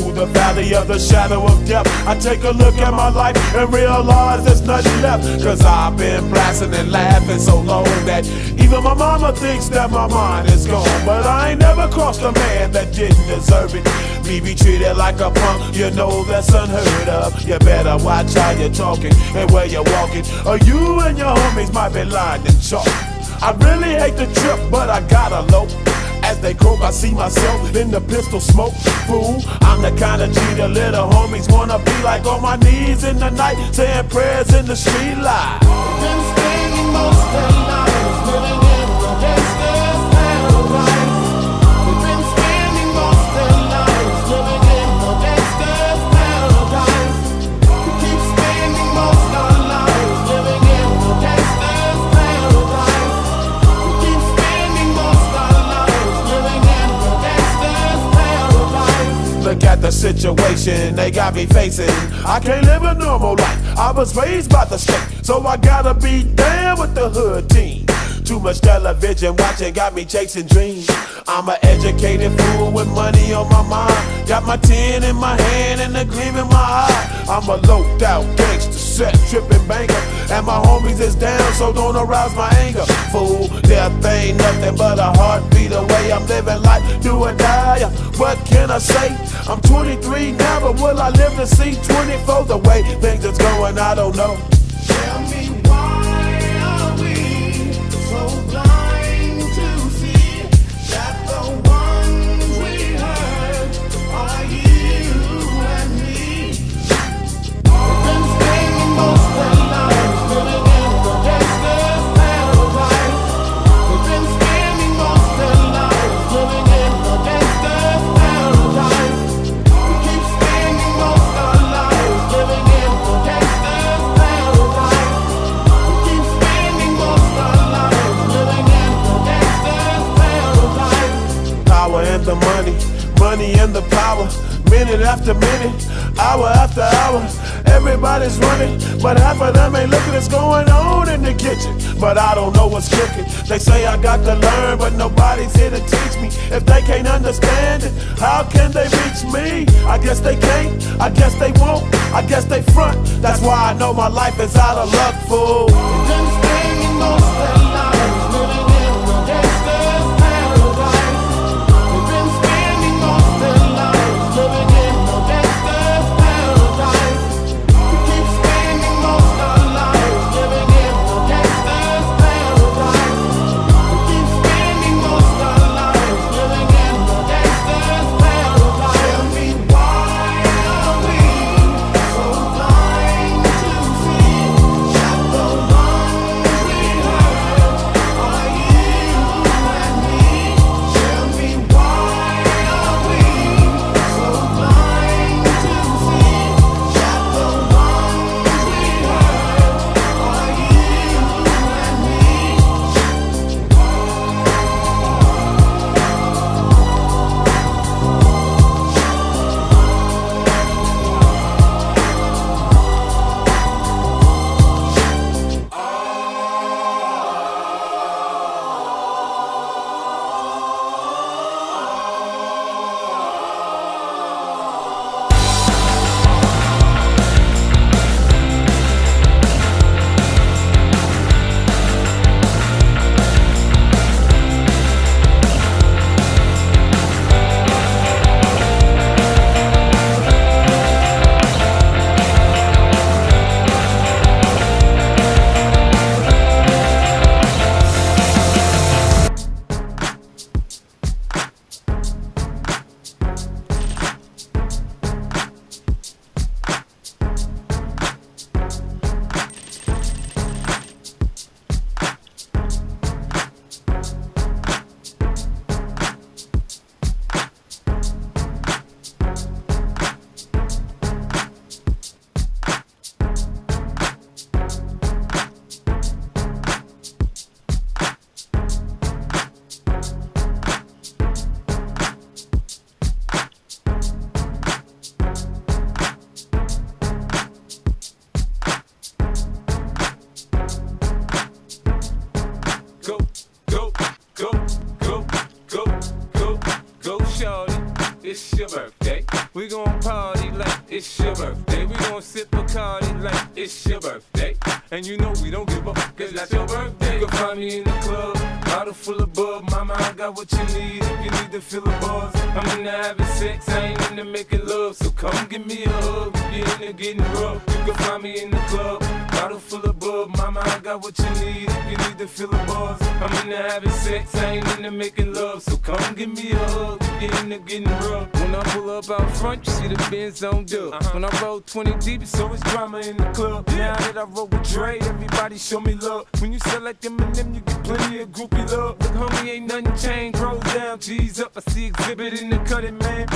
through the valley of the shadow of death, I take a look at my life and realize there's nothing left. Cause I've been blasting and laughing so long that even my mama thinks that my mind is gone. But I ain't never crossed a man that didn't deserve it. Me be treated like a punk, you know that's unheard of. You better watch how you're talking and where you're walking, or you and your homies might be lying in chalk. I really hate the trip, but I gotta low. As they croak, I see myself in the pistol smoke. Fool, I'm the kind of G the little homies wanna be like, on my knees in the night, saying prayers in the street light. Been spending most of their lives living in the gangster's paradise. We've been spending most of their lives living in the gangster's paradise. We keep spending most of our lives living in the gangster's paradise. We keep spending most of our lives living in the gangster's paradise. Look at the situation they got me facing. I can't live a normal life. I was raised by the state, so I gotta be down with the hood team. Too much television watching got me chasing dreams. I'm an educated fool with money on my mind. Got my tin in my hand and a gleam in my eye. I'm a loped out gangster, set tripping banker, and my homies is down, so don't arouse my anger. Fool, death ain't nothing but a heartbeat away. I'm living life, do or die. What can I say? I'm 23 now, but will I live to see 24? The way things is going, I don't know. Tell me, why are we so blind to see that the ones we hurt are you and me? We've been spending most of our lives living in the gangster's paradise. We've been spending most of our lives living in the gangster's paradise. We keep spending most of our lives living in the gangster's paradise. We keep spending most of our lives living in the gangster's paradise. Power and the money, money and the power. Minute after minute, hour after hour, everybody's running, but half of them ain't looking what's going on in the kitchen. But I don't know what's cooking. They say I got to learn, but nobody's here to teach me. If they can't understand it, how can they reach me? I guess they can't, I guess they won't, I guess they front. That's why I know my life is out of luck, fool. We've been spending most of our lives living in the gangster's paradise. We've been spending most of our lives living in the gangster's paradise. We keep spending most of our lives living in the gangster's paradise. We keep spending most of our lives living in the gangster's paradise. Tell me, why are we so blind to see that the ones we hurt party like it's your birthday. We gon' sip Bacardi like it's your birthday. And you know we don't give up, cause that's your birthday. You can find me in the club, bottle full of bub. Mama, I got what you need if you need to fill the buzz. I'm into having sex, I ain't into making love. So come give me a hug if you're into getting rough. You can find me in the club, bottle full of bub. Mama, I got what you need if you need to fill the buzz. I'm into having sex, I ain't into making love. So come give me a hug if you're into getting rough. When I pull up out front, you see the Benz on dub. When I roll 20 deep, it's always drama in the club. Now that I roll with Dre, everybody show me love. When you sell like them and them, you get plenty of groupie love. Look, homie, ain't nothing changed. Rolls down, G's up. I see exhibit in the cutting, man.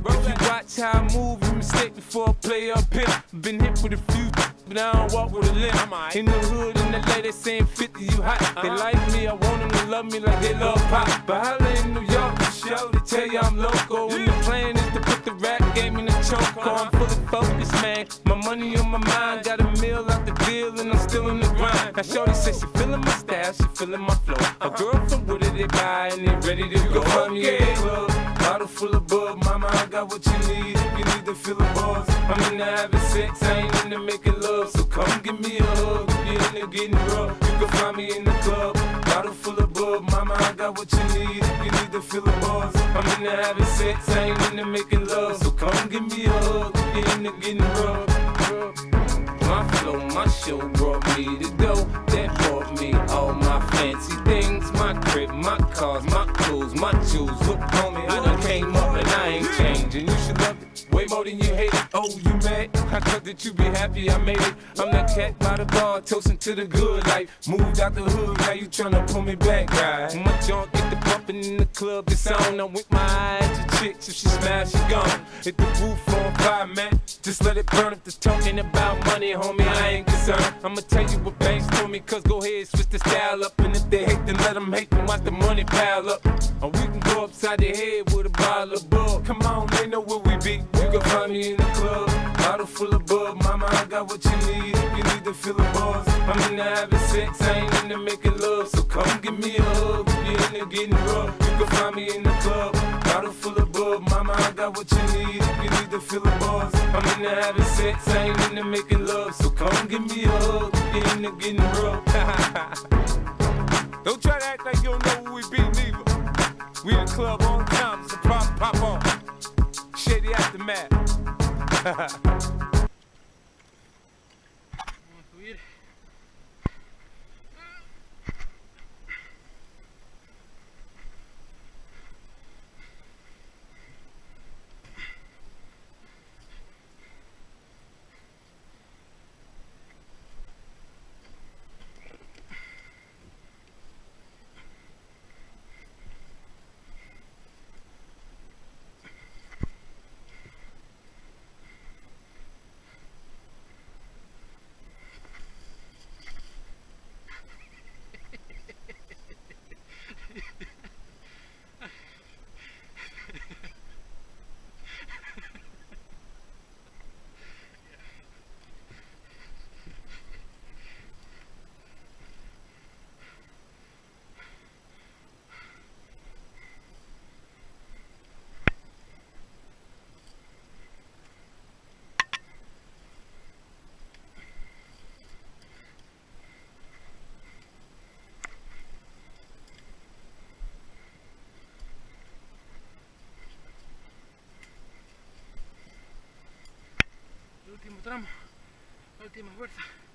If you watch how I move, you mistake before I play up here. Been hit with a few, but I don't walk with a limp. In the hood, in the lady saying 50, you hot. They like me, I want them to love me like they love pop. But holla in New York, for show, they tell you I'm local. And the plan is to put the rap game in the choke. I'm fully focused, man. My money on my mind, got a meal out the deal, and I'm still in the grind. Now shorty says she feeling my style, she feeling my flow. A girl from Wooded, they buy, and they ready to go. Find me in the club, bottle full of bub. Mama, I got what you need if you need to fill the buzz. I'm into having sex, I ain't into making love. So come give me a hug if you're into getting rough. You can find me in the club, bottle full of bub. Mama, I got what you need if you need to fill the buzz. I'm into having sex, I ain't into making love. So come give me a hug if you're into getting rough. My flow, my show brought me the dough that brought me all my fancy things. My crib, my cars, my clothes, my jewels. Look, homie, I done came up and I ain't changing. You should love it way more than you hate it. Oh, you mad? I thought that you be happy I made it. I'm that cat by the bar, toasting to the good life. Moved out the hood, now you tryna pull me back, right? My junk get the bumping in the club, it's on. I'm with my eyes to chicks, if she smash, she gone. Hit the roof on fire, man. Just let it burn if they're talking about money, homie, I ain't concerned. I'ma tell you what banks told me, cause go ahead, switch the style up. And if they hate, then let them hate, then watch the money pile up. Or we can go upside the head with a bottle of bug. Come on, they know where we be. You can find me in the club, bottle full of bub. Mama, I got what you need if you need to fill the buzz. I'm into having sex, I ain't into making love. So come give me a hug if you're into getting rough. You can find me in the club, bottle full of bub. Mama, I got what you need if you need to fill the buzz. I'm into having sex, I ain't into making love. So come give me a hug if you're into getting rough. Don't try to act like you don't know who we be, neither. We in the club on time, so pop on. Shady Aftermath. Último tramo, última fuerza.